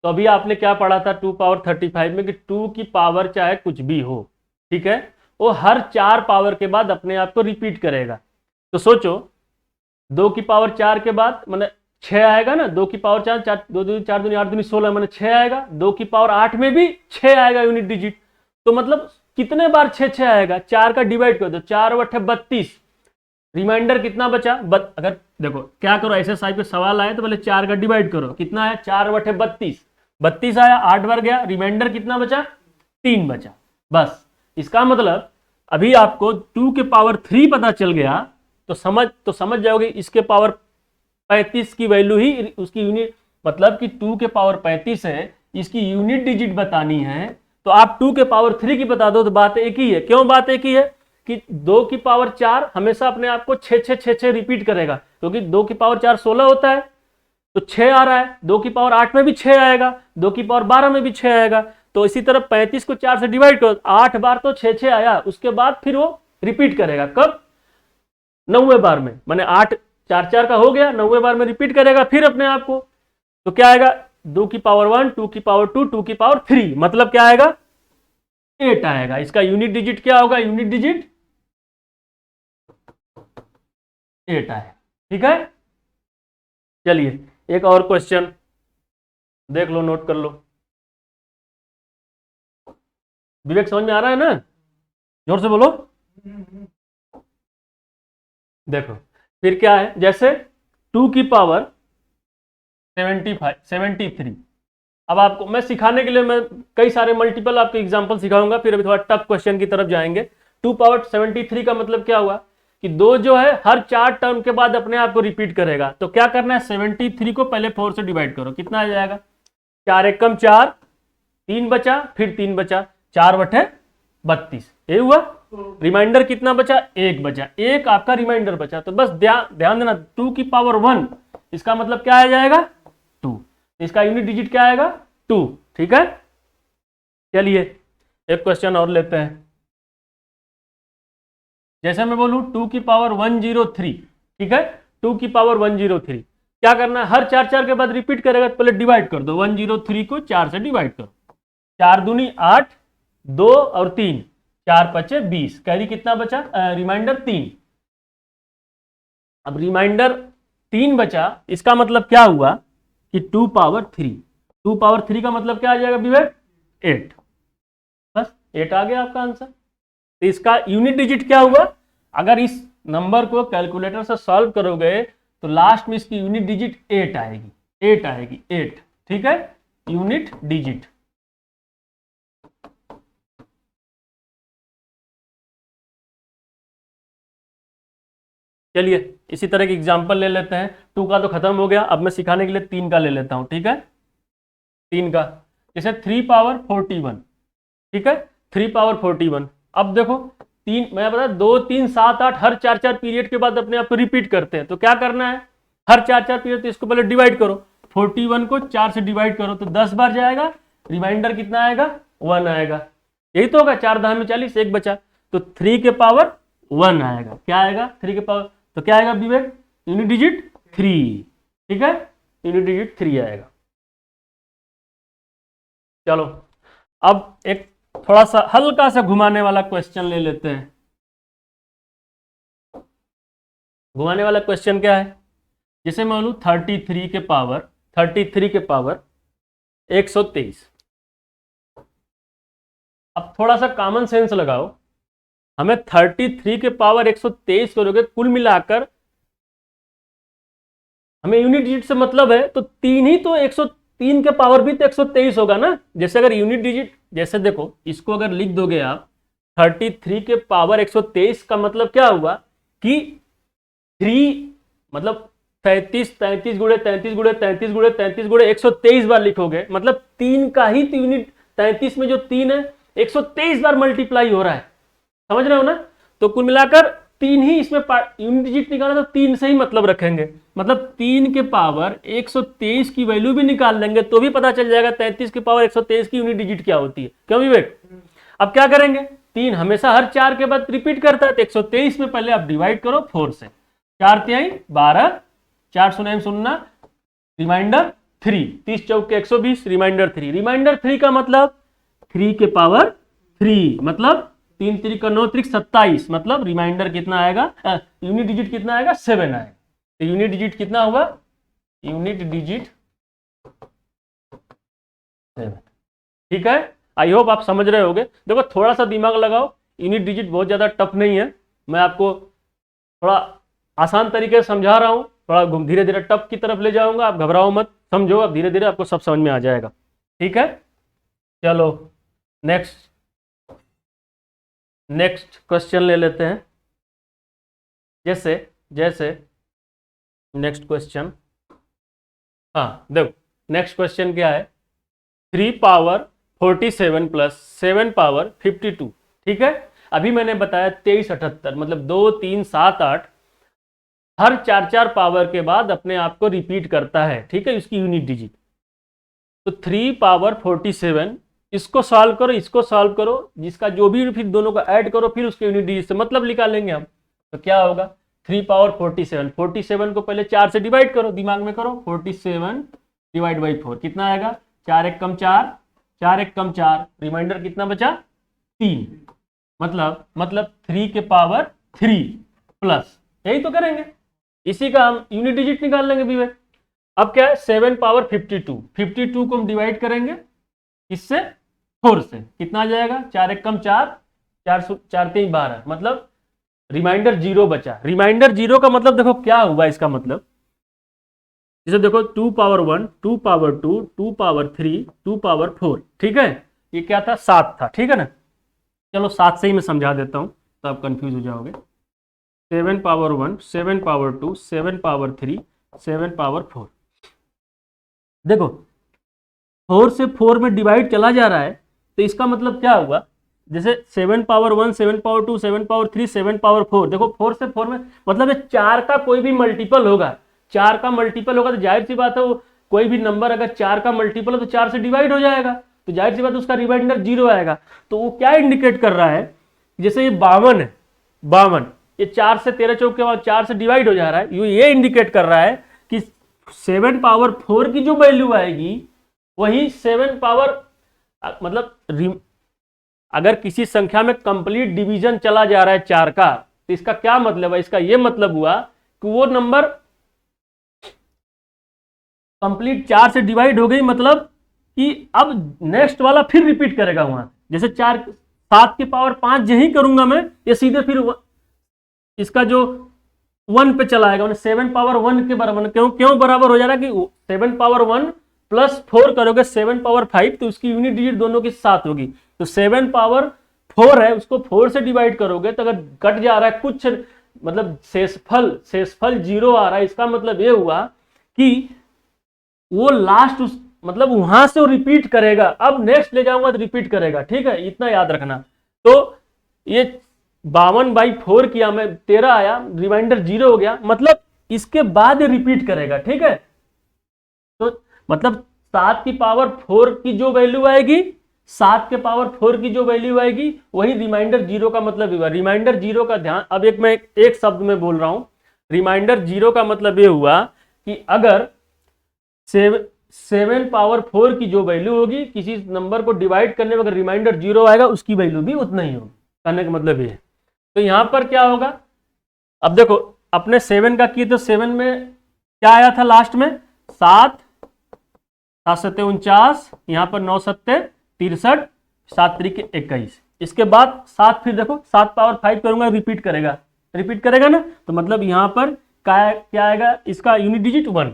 तो अभी आपने क्या पढ़ा था 2 पावर 35 में कि 2 की पावर चाहे कुछ भी हो, ठीक है, वो हर 4 पावर के बाद अपने आप को रिपीट करेगा। तो सोचो 2 की पावर 4 के बाद मैंने 6 आएगा ना, 2 की पावर 4, 4 2 2 4 दूनी 8 दूनी 16 मैंने 6 आएगा, 2 की पावर 8 में भी 6 आएगा यूनिट डिजिट। तो मतलब कितने बार 6 आएगा, 4 का डिवाइड कर दो, 4 बटे 32, रिमाइंडर कितना बचा, अगर देखो क्या करो SSI पे सवाल आए तो पहले 4 का डिवाइड करो, कितना है 4 बटे 32, 32 आया, 8 बार गया, रिमाइंडर कितना बचा, 3 बचा। बस इसका मतलब अभी आपको 2 के पावर 3 पता चल गया तो समझ जाओगे इसके पावर 35 की वैल्यू ही उसकी यूनिट, मतलब कि 2 के पावर 35 है, इसकी यूनिट डिजिट बतानी है तो आप 2 के पावर 3 की बता दो तो बात एक ही है। क्यों बात एक ही है कि 2 की पावर 4 हमेशा अपने आप को 6 रिपीट करेगा, क्योंकि 2 की पावर 4 16 होता है, तो 6 आ रहा है, 2 की पावर 8 में भी 6 आएगा, 2 की पावर 12 में भी 6 आएगा। तो इसी तरह 35 को 4 से डिवाइड करो, 8 बार तो 6 आया, उसके बाद फिर वो रिपीट करेगा, कब, 90 बार में, माने 8 4 4 का हो गया, 90 बार में रिपीट करेगा फिर अपने आप को। तो क्या आएगा, 2 की पावर 1, 2 की पावर 2, 2 की पावर 3, मतलब क्या आएगा, 8 आएगा। इसका यूनिट डिजिट क्या होगा, यूनिट डिजिट 8 आएगा, ठीक है। चलिए एक और क्वेश्चन देख लो, नोट कर लो। विवेक समझ में आ रहा है ना, जोर से बोलो। देखो फिर क्या है, जैसे 2 की पावर 73, अब आपको मैं सिखाने के लिए मैं कई सारे मल्टीपल आपको एग्जांपल सिखाऊंगा, फिर अभी थोड़ा टफ क्वेश्चन की तरफ जाएंगे। 2 पावर 73 का मतलब क्या हुआ कि 2 जो है हर 4 टर्म के बाद अपने आप को रिपीट करेगा। तो क्या करना है, 73 को पहले 4 से डिवाइड करो, कितना आ जाएगा, 4 एकम 4, 3 बचा, फिर 3 बचा, 4 बटे 32, ये हुआ। रिमाइंडर कितना बचा, 1 बचा, 1 आपका रिमाइंडर बचा। तो बस ध्यान देना 2 की पावर 1, इसका मतलब क्या आ जाएगा, 2, इसका यूनिट डिजिट क्या आएगा, 2, ठीक है। चलिए एक क्वेश्चन और लेते हैं। जैसे मैं बोलूं 2 की पावर 103, ठीक है, 2 की पावर 103, क्या करना है, हर 4 4 के बाद रिपीट करेगा, तो पहले डिवाइड कर दो, 103 को 4 से डिवाइड करो, 4 दूनी 8, 2 और 3, 4 पचे 20, कैरी कितना बचा, रिमाइंडर 3। अब रिमाइंडर 3 बचा, इसका मतलब क्या हुआ कि 2 पावर 3, 2 पावर 3 का मतलब क्या आ जाएगा विवेक, 8, बस 8 आ गया आपका आंसर। तो इसका यूनिट डिजिट क्या हुआ, अगर इस नंबर को कैलकुलेटर से सॉल्व करोगे तो लास्ट में इसकी यूनिट डिजिट 8 आएगी, 8 आएगी, 8, ठीक है, यूनिट डिजिट। चलिए इसी तरह की एग्जांपल ले लेते हैं। 2 का तो खत्म हो गया, अब मैं सिखाने के लिए 3 का ले लेता हूं, ठीक है। 3 का जैसे 3 पावर 41, ठीक है, 3 पावर 41। अब देखो 3, मैं बता 2 3 7 8 हर 4 4 पीरियड के बाद अपने आप को रिपीट करते हैं। तो क्या करना है, हर 4 4 पीरियड, तो इसको पहले डिवाइड करो, 41 को 4 से डिवाइड करो तो 10 बार जाएगा, रिमाइंडर कितना आएगा, 1 आएगा, यही तो होगा, 4 10 में 40, 1 बचा, तो 3 के पावर 1 आएगा, क्या आएगा, 3 के पावर, तो क्या आएगा विवेक, यूनिट डिजिट 3, ठीक है, यूनिट डिजिट 3 आएगा। चलो अब एक थोड़ा सा हल्का सा घुमाने वाला क्वेश्चन ले लेते हैं। घुमाने वाला क्वेश्चन क्या है, जैसे मान लो 33 के पावर 123। अब थोड़ा सा कॉमन सेंस लगाओ, हमें 33 के पावर 123 करोगे, कुल मिलाकर हमें यूनिट डिजिट से मतलब है, तो 3 ही तो 103 के पावर भी तो 123 होगा ना। जैसे अगर यूनिट डिजिट, जैसे देखो इसको अगर लिख दोगे आप 33 के पावर 123 का मतलब क्या हुआ कि 3 मतलब 33 33 गुणे 33 गुणे 33 गुणे 33 गुणे 123 बार लिखोगे, मतलब 3 का ही तो यूनिट, 33 में जो 3 है 123 बार मल्टीप्लाई हो रहा है, समझ रहे हो ना। तो कुल मिलाकर 3 ही इसमें यूनिट डिजिट निकालना, तो 3 से ही मतलब रखेंगे, मतलब 3 के पावर 123 की वैल्यू भी निकाल लेंगे तो भी पता चल जाएगा 33 के पावर 123 की यूनिट डिजिट क्या होती है। क्यों विवेक, अब क्या करेंगे, 3 हमेशा हर 4 के बाद रिपीट करता है, तो 123 में पहले आप डिवाइड करो 4 से, 4 तिहाई 12, 4 शून्य शून्य, रिमाइंडर 3, 30 चौक के 120, रिमाइंडर 3, रिमाइंडर 3 का मतलब 3 के पावर 3, मतलब 3 3 का 9 3 27, मतलब रिमाइंडर कितना आएगा, यूनिट डिजिट कितना आएगा, 7 आएगा। तो यूनिट डिजिट कितना होगा, यूनिट डिजिट 7। ठीक है, आई होप आप समझ रहे होगे। देखो थोड़ा सा दिमाग लगाओ, यूनिट डिजिट बहुत ज्यादा टफ नहीं है, मैं आपको थोड़ा आसान तरीके से समझा रहा हूँ, थोड़ा धीरे धीरे टफ की तरफ ले जाऊंगा, आप घबराओ मत, समझो, अब धीरे धीरे आपको सब समझ में आ जाएगा। ठीक है, चलो नेक्स्ट क्वेश्चन ले लेते हैं। जैसे नेक्स्ट क्वेश्चन, हाँ देखो नेक्स्ट क्वेश्चन क्या है, 3 पावर 47 प्लस 7 पावर 52। ठीक है, अभी मैंने बताया 23 78, मतलब 2 3 7 8 हर 4 पावर के बाद अपने आप को रिपीट करता है। ठीक है, इसकी यूनिट डिजिट। तो 3 पावर 47, इसको सॉल्व करो, इसको सॉल्व करो, जिसका जो भी, फिर दोनों को ऐड करो, फिर उसके यूनिट डिजिट से मतलब निकालेंगे हम। तो क्या होगा, 3 पावर 47, 47 को पहले 4 से डिवाइड करो, दिमाग में करो, 47 डिवाइड बाई 4 कितना आएगा, 4 1 कम 4, 4 1 कम 4, रिमाइंडर कितना बचा, 3, मतलब 3 के पावर 3 प्लस, यही तो करेंगे, इसी का हम यूनिट डिजिट निकाल लेंगे विवेक। अब क्या है, 7 पावर 52, 52 को हम डिवाइड करेंगे इससे 4 से, कितना आ जाएगा, 4 1 कम 4, 4 3 12, मतलब रिमाइंडर 0 बचा। रिमाइंडर 0 का मतलब देखो क्या हुआ, इसका मतलब जैसे देखो 2 पावर 1, 2 पावर 2, 2 पावर 3, 2 पावर 4। ठीक है, ये क्या था, 7 था। ठीक है ना, चलो 7 से ही मैं समझा देता हूं, तो आप कंफ्यूज हो जाओगे। 7 पावर 1, 7 पावर 2, 7 पावर 3, 7 पावर 4। देखो 4 से 4 में डिवाइड चला जा रहा है, तो इसका मतलब क्या हुआ, जैसे 7 पावर 1, 7 पावर 2, 7 पावर 3, 7 पावर 4, देखो 4 से 4 में मतलब ये 4 का कोई भी मल्टीपल होगा, 4 का मल्टीपल होगा, तो जाहिर सी बात है वो कोई भी नंबर अगर 4 का मल्टीपल है तो 4 से डिवाइड हो जाएगा, तो जाहिर सी बात है उसका रिमाइंडर 0 आएगा। तो वो क्या इंडिकेट कर रहा है, जैसे ये 52 है, 52 ये 4 से 13 चौक के बाद 4 से डिवाइड हो जा रहा है, ये इंडिकेट कर रहा है कि 7 पावर 4 की जो वैल्यू आएगी वही 7 पावर, मतलब अगर किसी संख्या में कंप्लीट डिवीजन चला जा रहा है 4 का, तो इसका क्या मतलब है, इसका यह मतलब हुआ कि वो नंबर कंप्लीट 4 से डिवाइड हो गई, मतलब कि अब नेक्स्ट वाला फिर रिपीट करेगा वहां, जैसे 7 के पावर 5 यही करूंगा मैं, ये सीधे फिर इसका जो 1 पे चला आएगा, 7 पावर 1 के बराबर, क्यों बराबर हो जा रहा है कि 7 पावर 1 प्लस 4 करोगे 7 पावर 5, तो उसकी यूनिट डिजिट दोनों की 7 होगी। तो 7 पावर 4 है, उसको 4 से डिवाइड करोगे तो अगर कट जा रहा है कुछ, मतलब शेषफल 0 आ रहा है, इसका मतलब ये हुआ कि वो लास्ट मतलब वहां से वो रिपीट करेगा, अब नेक्स्ट ले जाऊंगा तो रिपीट करेगा। ठीक है, इतना याद रखना। तो ये 52/4 किया मैं, 13 आया, रिमाइंडर 0 हो गया, मतलब इसके बाद रिपीट करेगा। ठीक है, तो मतलब 7 की पावर 4 की जो वैल्यू आएगी, 7 के पावर 4 की जो वैल्यू आएगी वही रिमाइंडर 0 का मतलब हुआ। रिमाइंडर 0 का ध्यान, अब मैं एक शब्द में बोल रहा हूं, रिमाइंडर 0 का मतलब ये हुआ कि अगर 7 पावर 4 की जो वैल्यू होगी, किसी नंबर को डिवाइड करने में अगर रिमाइंडर 0 आएगा, उसकी वैल्यू भी उतना ही होगी, कहने का मतलब ये है। तो यहां पर क्या होगा, अब देखो अपने 7 का किए तो 7 में क्या आया था लास्ट में, 7 7 7 49, यहां पर 9 7 63, 7 3 21, इसके बाद 7, फिर देखो 7 पावर 5 करूंगा, रिपीट करेगा ना, तो मतलब यहां पर क्या आएगा, इसका यूनिट डिजिट 1,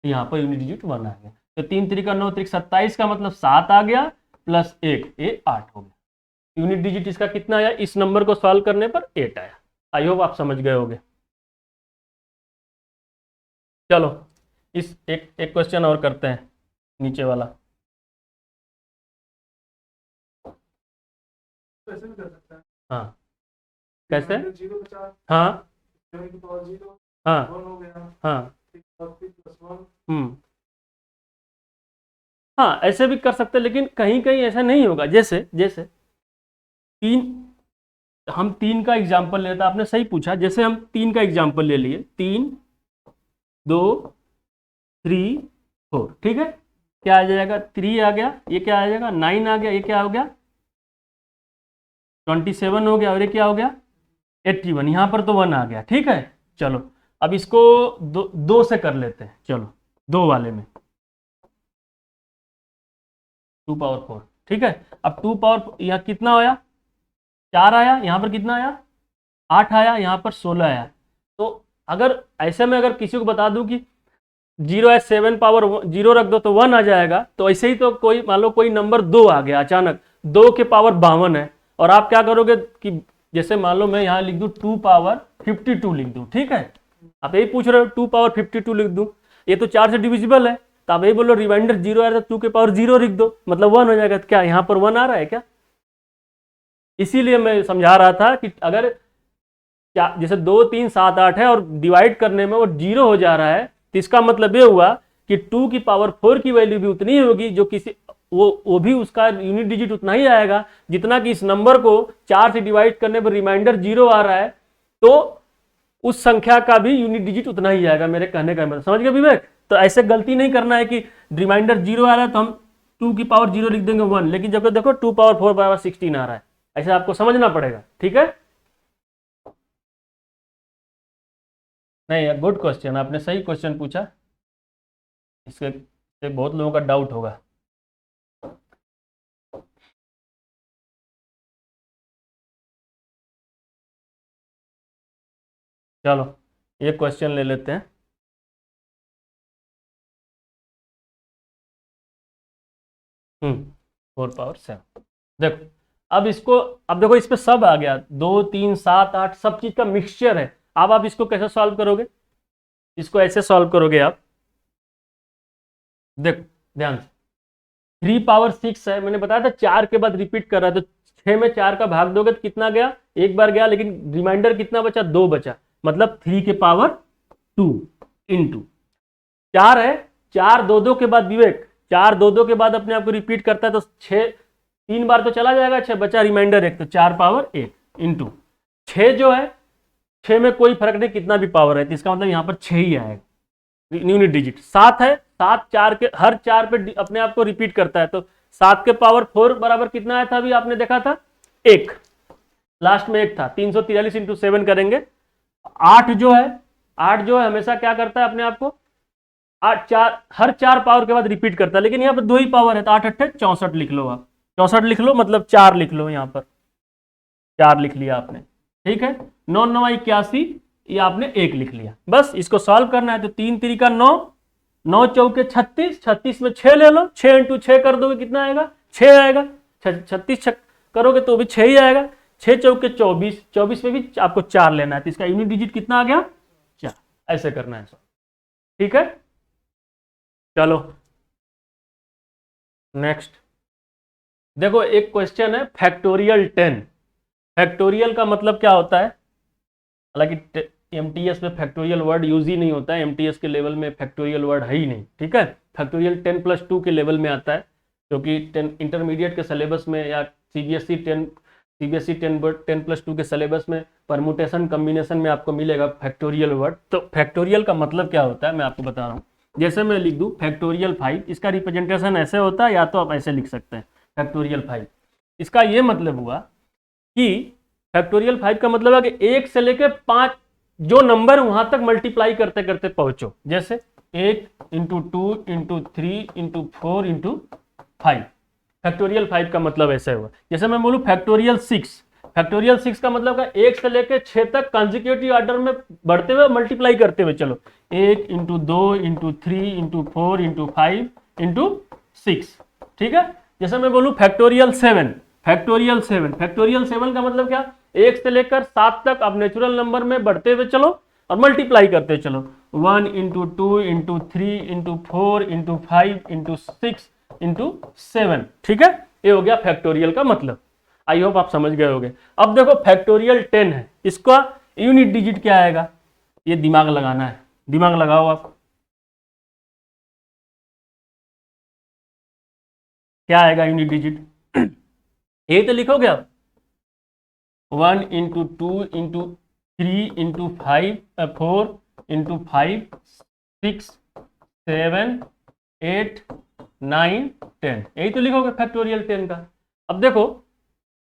यहां पर यूनिट डिजिट 1 आ गया। तो 3 3 का 9 3 27 का मतलब 7 आ गया, प्लस 1 ये 8 हो गया। यूनिट डिजिट इसका कितना आया, इस नंबर को सॉल्व करने पर 8 आया। आई होप आप समझ गए होंगे। चलो इस एक क्वेश्चन और करते हैं, नीचे वाला। हाँ कैसे, हाँ हाँ हाँ हाँ ऐसे भी कर सकते हैं, लेकिन कहीं कहीं ऐसा नहीं होगा। जैसे तीन, हम 3 का एग्जाम्पल लेते, आपने सही पूछा, जैसे हम 3 का एग्जाम्पल ले लिए, 3 2 3 4, ठीक है। क्या आ जाएगा, 3 आ गया, ये क्या आ जाएगा 9 आ गया, ये क्या हो गया 27 हो गया, और ये क्या हो गया 81, यहाँ पर तो 1 आ गया, ठीक है। चलो अब इसको दो से कर लेते हैं, चलो 2 वाले में 2 पावर 4, ठीक है। अब 2 पावर यहाँ कितना आया 4 आया, यहाँ पर कितना आया 8 आया, यहाँ पर 16 आया। तो अगर ऐसे में अगर किसी को बता दूं कि 0 है 7 पावर 0 रख दो तो 1 आ जाएगा, तो ऐसे ही तो कोई मान लो कोई नंबर 2 आ गया अचानक, 2 के पावर 52 है, और आप क्या करोगे कि जैसे मान लो मैं यहाँ लिख दूं 2 पावर 52 लिख दूं, ठीक है। आप यही पूछ रहे हो 2 पावर 52 लिख दूं, ये तो 4 से डिविजिबल है, तो आप यही बोलो रिमाइंडर 0 आ रहा है, 2 के पावर 0 लिख दो, मतलब 1 हो जाएगा। तो क्या यहाँ पर 1 आ रहा है क्या? इसीलिए मैं समझा रहा था कि अगर क्या जैसे 2 3 7 8 है और डिवाइड करने में वो 0 हो जा रहा है, तो इसका मतलब ये हुआ कि 2 की पावर 4 की वैल्यू भी उतनी ही होगी, जो किसी वो भी उसका यूनिट डिजिट उतना ही आएगा जितना कि इस नंबर को 4 से डिवाइड करने पर रिमाइंडर 0 आ रहा है, तो उस संख्या का भी यूनिट डिजिट उतना ही आएगा। मेरे कहने का मतलब समझ गए विवेक? तो ऐसे गलती नहीं करना है कि रिमाइंडर 0 आ रहा है तो हम 2 की पावर 0 लिख देंगे 1, लेकिन जब देखो 2 पावर 4 पावर 16 आ रहा है, ऐसे आपको समझना पड़ेगा, ठीक है। नहीं, गुड क्वेश्चन, आपने सही क्वेश्चन पूछा, इसके से बहुत लोगों का डाउट होगा। चलो एक क्वेश्चन ले लेते हैं। हम्म 4 पावर 7, देखो अब इसको, अब देखो इस पे सब आ गया, 2 3 7 8 सब चीज का मिक्सचर है। अब आप इसको कैसे सॉल्व करोगे? इसको ऐसे सॉल्व करोगे आप, देखो ध्यान से, 3 पावर 6 है, मैंने बताया था 4 के बाद रिपीट कर रहा है, तो 6 में 4 का भाग दोगे तो कितना गया, एक बार गया, लेकिन रिमाइंडर कितना बचा 2 बचा, मतलब 3 के पावर 2 इंटू 4 है, 4 दो दो के बाद विवेक, 4 दो दो के बाद अपने आप को रिपीट करता है, तो 6 3 बार तो चला जाएगा, 6 बचा रिमाइंडर 1, तो 4 पावर 1 इंटू 6 जो है, 6 में कोई फर्क नहीं कितना भी पावर है, तो इसका मतलब यहाँ पर 6 ही आएगा यूनिट डिजिट। 7 है, 7 4 के हर 4 पे अपने आप को रिपीट करता है, तो 7 के पावर 4 बराबर कितना आया था, अभी आपने देखा था 1, लास्ट में 1 था, 343 इंटू 7 करेंगे। 8 जो है, 8 जो है हमेशा क्या करता है अपने आप को, 8 4 हर 4 पावर के बाद रिपीट करता है, लेकिन यहाँ पर 2 ही पावर है, तो 8 8 64 लिख लो, आप 64 लिख लो, मतलब 4 लिख लो, यहाँ पर 4 लिख लिया आपने, ठीक है। 9 9 81, ये आपने 1 लिख लिया, बस इसको सॉल्व करना है। तो 3 3 का 9, 9 चौके 36, 36 में 6 ले लो, 6 इंटू 6 कर दोगे कितना आएगा 6 आएगा, 36 करोगे तो भी 6 ही आएगा, 6 चौके 24, 24 में भी आपको 4 लेना है, तो इसका यूनिट डिजिट कितना आ गया 4, ऐसे करना है, ठीक है। चलो नेक्स्ट देखो, एक क्वेश्चन है फैक्टोरियल 10। फैक्टोरियल का मतलब क्या होता है, हालांकि एमटीएस में फैक्टोरियल वर्ड यूज ही नहीं होता है, एमटीएस के लेवल में फैक्टोरियल वर्ड है ही नहीं, ठीक है। फैक्टोरियल 10+2 के लेवल में आता है, क्योंकि 10 इंटरमीडिएट के सिलेबस में या सीबीएसई 10+2 के सिलेबस में परमुटेशन कम्बिनेशन में आपको मिलेगा फैक्टोरियल वर्ड। तो फैक्टोरियल का मतलब क्या होता है मैं आपको बता रहा हूँ। जैसे मैं लिख दूँ फैक्टोरियल 5, इसका रिप्रेजेंटेशन ऐसे होता है, या तो आप ऐसे लिख सकते हैं फैक्टोरियल 5। इसका ये मतलब हुआ कि फैक्टोरियल 5 का मतलब है कि 1 से लेकर 5 जो नंबर वहां तक मल्टीप्लाई करते करते पहुंचो, जैसे 1 into 2 into 3 into 4 into 5। Factorial 5 का मतलब ऐसा हुआ। जैसे मैं बोलूं फैक्टोरियल 6, फैक्टोरियल 6 का मतलब है 1 से लेकर 6 तक कंसेक्यूटिव ऑर्डर में बढ़ते हुए मल्टीप्लाई करते हुए चलो, 1 into 2 into 3 into 4 into 5 into 6, ठीक है। जैसे मैं बोलूं फैक्टोरियल 7, फैक्टोरियल 7, फैक्टोरियल 7 का मतलब क्या, 1 से लेकर 7 तक आप नेचुरल नंबर में बढ़ते हुए चलो और मल्टीप्लाई करते चलो, 1 into 2 into 3 into 4 into 5 into 6 into 7, ठीक है। ये हो गया फैक्टोरियल का मतलब। आई होप आप समझ गए होंगे। अब देखो फैक्टोरियल 10 है, इसका यूनिट डिजिट क्या आएगा, ये दिमाग लगाना है, दिमाग लगाओ आप, क्या आएगा यूनिट डिजिट यही तो लिखोगे आप, 1 इंटू 2 इंटू 3 इंटू 5 4 इंटू 5 6 7 8 9 10, यही तो लिखोगे फैक्टोरियल 10 का। अब देखो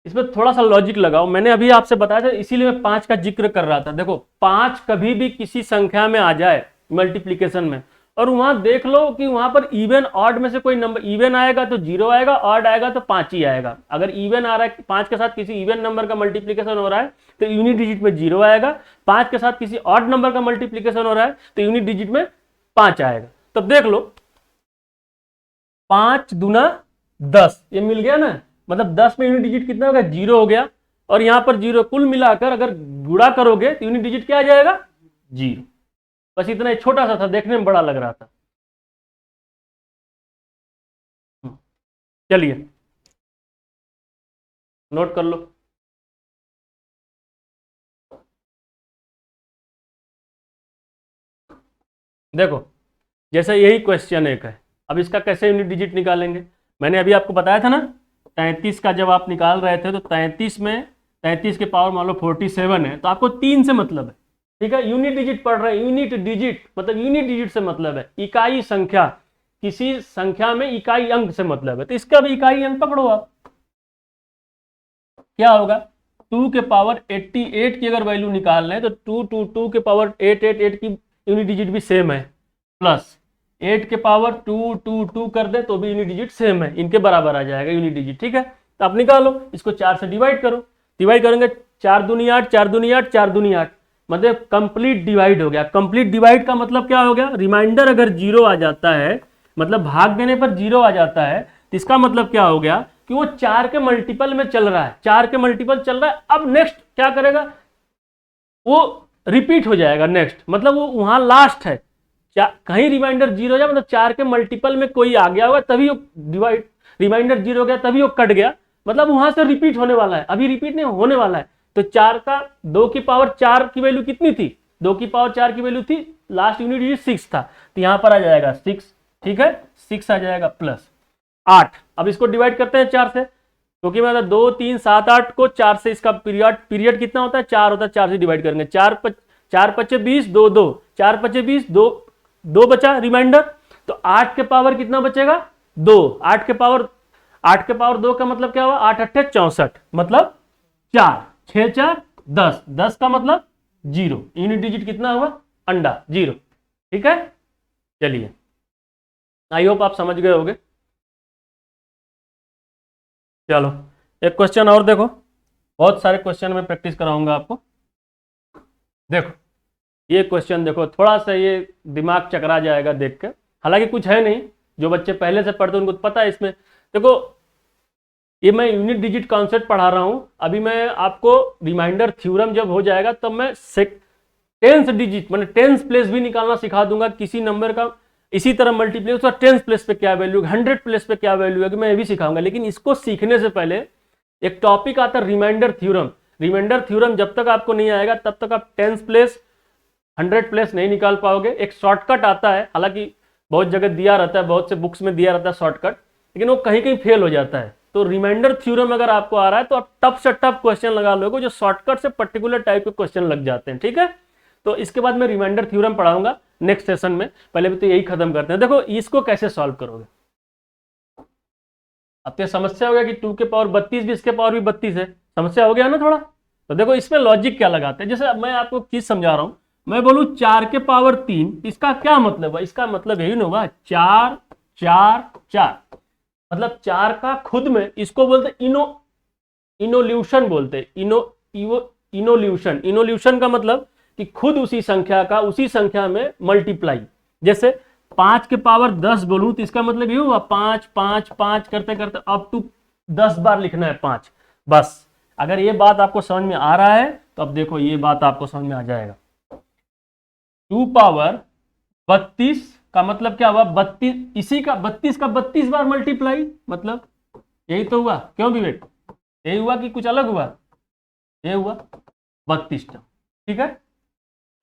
इसमें थोड़ा सा लॉजिक लगाओ, मैंने अभी आपसे बताया था इसीलिए मैं 5 का जिक्र कर रहा था। देखो 5 कभी भी किसी संख्या में आ जाए मल्टीप्लीकेशन में, और वहां देख लो कि वहां पर इवन ऑड में से कोई नंबर, इवन आएगा तो 0 आएगा, ऑड आएगा तो 5 ही आएगा। अगर इवन आ रहा है 5 के साथ किसी इवन नंबर का मल्टीप्लीकेशन हो रहा है तो यूनिट डिजिट में 0 आएगा, 5 के साथ किसी ऑड नंबर का मल्टीप्लीकेशन हो रहा है तो यूनिट डिजिट में 5 आएगा। तब देख लो 5 दूना 10, ये मिल गया ना, मतलब 10 में यूनिट डिजिट कितना होगा, 0 हो गया, और यहां पर 0 कुल मिलाकर अगर गुणा करोगे तो यूनिट डिजिट क्या आ जाएगा, 0। बस इतना छोटा सा था, देखने में बड़ा लग रहा था। चलिए नोट कर लो। देखो जैसे यही क्वेश्चन एक है, अब इसका कैसे यूनिट डिजिट निकालेंगे, मैंने अभी आपको बताया था ना 33 का जब आप निकाल रहे थे तो 33 में 33 के पावर मान लो 47 है, तो आपको 3 से मतलब है, ठीक है। यूनिट डिजिट पढ़ रहे हैं, यूनिट डिजिट मतलब यूनिट डिजिट से मतलब है इकाई संख्या, किसी संख्या में इकाई अंक से मतलब है, तो इसका भी इकाई अंक पकड़ो आप। क्या होगा, 2 के पावर 88 की अगर वैल्यू निकाल रहे हैं तो 2 के पावर 888 की यूनिट डिजिट भी सेम है, प्लस 8 के पावर 2 कर दे तो भी यूनिट डिजिट सेम है, इनके बराबर आ जाएगा यूनिट डिजिट, ठीक है। तो आप निकालो, इसको 4 से डिवाइड करो, डिवाइड करेंगे 4 दूनी 8, 4 दूनी 8, 4 दूनी 8, मतलब कंप्लीट डिवाइड हो गया। कंप्लीट डिवाइड का मतलब क्या हो गया, रिमाइंडर अगर 0 आ जाता है, मतलब भाग देने पर 0 आ जाता है, तो इसका मतलब क्या हो गया कि वो 4 के मल्टीपल में चल रहा है, 4 के मल्टीपल चल रहा है। अब नेक्स्ट क्या करेगा, वो रिपीट हो जाएगा नेक्स्ट, मतलब वो वहां लास्ट है, कहीं रिमाइंडर 0 हो जाए मतलब 4 के मल्टीपल में कोई आ गया होगा तभी वो डिवाइड, रिमाइंडर 0 हो गया तभी वो कट गया, मतलब वहां से रिपीट होने वाला है, अभी रिपीट नहीं होने वाला है। तो 4 का 2 की पावर 4 की वैल्यू कितनी थी, 2 की पावर 4 की वैल्यू थी, लास्ट यूनिट डिजिट 6 था, तो यहां पर आ जाएगा 6, ठीक है, 6 आ जाएगा प्लस 8। अब इसको डिवाइड करते हैं 4 से, क्योंकि मतलब 2 3 7 8 को 4 से, इसका पीरियड कितना होता है, 4 होता है, 4 से डिवाइड करेंगे, 4 पचे 20, 2 2, 4 पचे 20, 2 बचा रिमाइंडर, तो 8 के पावर कितना बचेगा, 2, 8 के पावर 2 का मतलब क्या हुआ, 8 8 64, मतलब 4, 6 4 10, 10 का मतलब 0, यूनिट डिजिट कितना हुआ, अंडा 0, ठीक है। चलिए आई होप आप समझ गए होंगे। चलो एक क्वेश्चन और देखो, बहुत सारे क्वेश्चन में प्रैक्टिस कराऊंगा आपको। देखो ये क्वेश्चन देखो, थोड़ा सा ये दिमाग चकरा जाएगा देख कर, हालांकि कुछ है नहीं, जो बच्चे पहले से पढ़ते उनको पता है इसमें। देखो ये मैं यूनिट डिजिट कॉन्सेप्ट पढ़ा रहा हूं, अभी मैं आपको रिमाइंडर थ्योरम जब हो जाएगा तब मैं टेंस डिजिट मतलब टेंस प्लेस भी निकालना सिखा दूंगा किसी नंबर का, इसी तरह मल्टीप्लेस उसका टेंस प्लेस पे क्या वैल्यू है, 100 प्लेस पे क्या वैल्यू है, कि मैं ये भी सिखाऊंगा। लेकिन इसको सीखने से पहले एक टॉपिक आता है रिमाइंडर थ्योरम। रिमाइंडर थ्योरम जब तक आपको नहीं आएगा तब तक आप टेंस प्लेस 100 प्लेस नहीं निकाल पाओगे। एक शॉर्टकट आता है, हालांकि बहुत जगह दिया रहता है, बहुत से बुक्स में दिया रहता है शॉर्टकट, लेकिन वो कहीं कहीं फेल हो जाता है। तो रिमाइंडर थ्योरम अगर आपको आ रहा है तो आप टफ से टफ क्वेश्चन लगा लोगे, जो शॉर्टकट से पर्टिकुलर टाइप के क्वेश्चन लग जाते हैं, ठीक है। तो इसके बाद मैं रिमाइंडर थ्योरम पढ़ाऊंगा नेक्स्ट सेशन में, पहले भी तो यही खत्म करते हैं। देखो इसको कैसे सॉल्व करोगे, अब तो समस्या हो गया कि 2 के पावर 32 भी इसके पावर भी 32 है, समस्या हो गया ना थोड़ा। तो देखो इसमें लॉजिक क्या लगाते हैं, जैसे मैं आपको चीज समझा रहा हूं, मैं बोलूं 4 के पावर 3, इसका क्या मतलब है, इसका मतलब यही ना होगा 4 4 4, मतलब 4 का खुद में, इसको बोलते इनोल्यूशन बोलते, इनोल्यूशन का मतलब कि खुद उसी संख्या का उसी संख्या में मल्टीप्लाई। जैसे 5 के पावर 10 बोलूं तो इसका मतलब ये हुआ 5 5 5 करते करते अप टू 10 बार लिखना है 5। बस अगर ये बात आपको समझ में आ रहा है तो अब देखो ये बात आपको समझ में आ जाएगा। 2 पावर 32 का मतलब क्या हुआ, 32, इसी का 32 का 32 बार मल्टीप्लाई, मतलब यही तो हुआ, क्यों विवेक, यही हुआ कि कुछ अलग हुआ, ये हुआ 32 टर्म, ठीक है।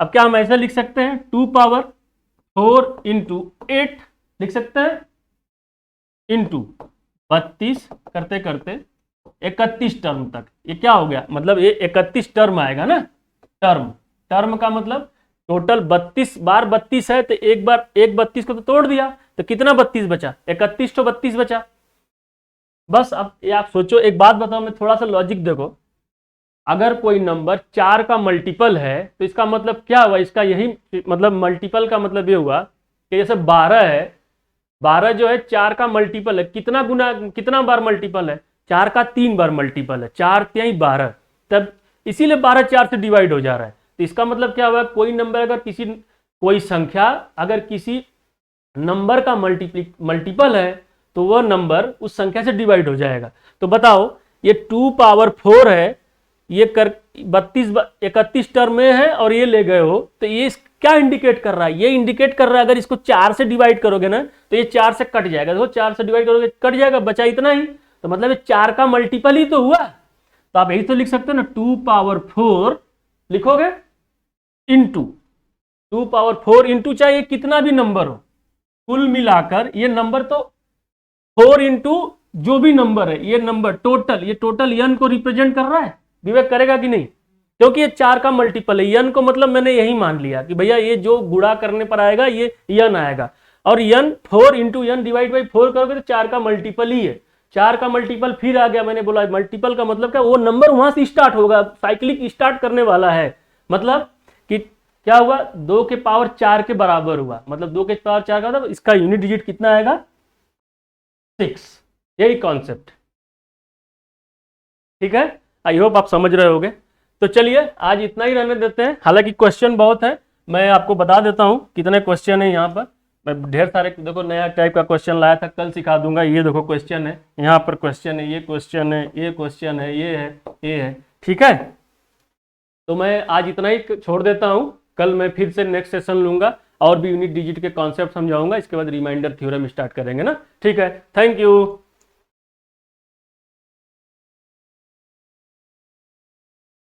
अब क्या हम ऐसे लिख सकते हैं, 2 पावर 4 इंटू 8 लिख सकते हैं, इंटू 32 करते करते 31 टर्म तक। ये क्या हो गया, मतलब ये 31 टर्म आएगा ना। टर्म, टर्म का मतलब टोटल 32 बार 32 है, तो एक बार एक 32 को तो तोड़ दिया, तो कितना 32 बचा, 31 तो 32 बचा। बस अब ये आप सोचो, एक बात बताओ, मैं थोड़ा सा लॉजिक देखो, अगर कोई नंबर 4 का मल्टीपल है तो इसका मतलब क्या हुआ, इसका यही मतलब मल्टीपल का मतलब ये हुआ कि जैसे 12 है, 12 जो है 4 का मल्टीपल है, कितना गुना कितना बार मल्टीपल है, 4 का 3 बार मल्टीपल है, 4 3 12, तब इसीलिए 12 4 से डिवाइड हो जा रहा है। तो इसका मतलब क्या हुआ, कोई नंबर अगर कोई संख्या अगर किसी नंबर का मल्टीपल है तो वह नंबर उस संख्या से डिवाइड हो जाएगा। तो बताओ, ये 2 पावर 4 है, ये 31 टर्म में है और ये ले गए हो, तो ये क्या इंडिकेट कर रहा है, ये इंडिकेट कर रहा है अगर इसको 4 से डिवाइड करोगे ना तो ये 4 से कट जाएगा। देखो 4 से डिवाइड करोगे कट जाएगा, बचा इतना ही, तो मतलब ये 4 का मल्टीपल ही तो हुआ। तो आप यही तो लिख सकते हो ना, 2 पावर 4 लिखोगे इंटू 2 पावर 4 इंटू चाहे कितना भी नंबर हो, कुल मिलाकर ये नंबर तो 4 इंटू जो भी नंबर है, ये नंबर टोटल, ये टोटल n को रिप्रेजेंट कर रहा है। विवेक करेगा कि नहीं, क्योंकि ये 4 का मल्टीपल है, n को मतलब मैंने यही मान लिया कि भैया ये जो गुणा करने पर आएगा ये n आएगा, और n 4 into n divide by 4 करोगे तो 4 का मल्टीपल ही है। 4 का मल्टीपल फिर आ गया, मैंने बोला मल्टीपल का मतलब क्या, वो नंबर वहां से स्टार्ट होगा, साइक्लिक स्टार्ट करने वाला है, मतलब कि क्या हुआ, 2 के पावर 4 के बराबर हुआ, मतलब 2 के पावर 4 का मतलब इसका यूनिट डिजिट कितना आएगा, 6। यही कॉन्सेप्ट, ठीक है। आई होप आप समझ रहे होगे। तो चलिए आज इतना ही रहने देते हैं, हालांकि क्वेश्चन बहुत है, मैं आपको बता देता हूं कितने क्वेश्चन है यहाँ पर। मैं ढेर सारे, देखो नया टाइप का क्वेश्चन लाया था, कल सिखा दूंगा। ये देखो क्वेश्चन है, यहाँ पर क्वेश्चन है, ये क्वेश्चन है, ये क्वेश्चन है, ये है, ये है, ठीक है। तो मैं आज इतना ही छोड़ देता हूँ, कल मैं फिर से नेक्स्ट सेशन लूंगा और भी यूनिट डिजिट के कॉन्सेप्ट समझाऊंगा, इसके बाद रिमाइंडर थ्योरम स्टार्ट करेंगे ना, ठीक है। Thank you.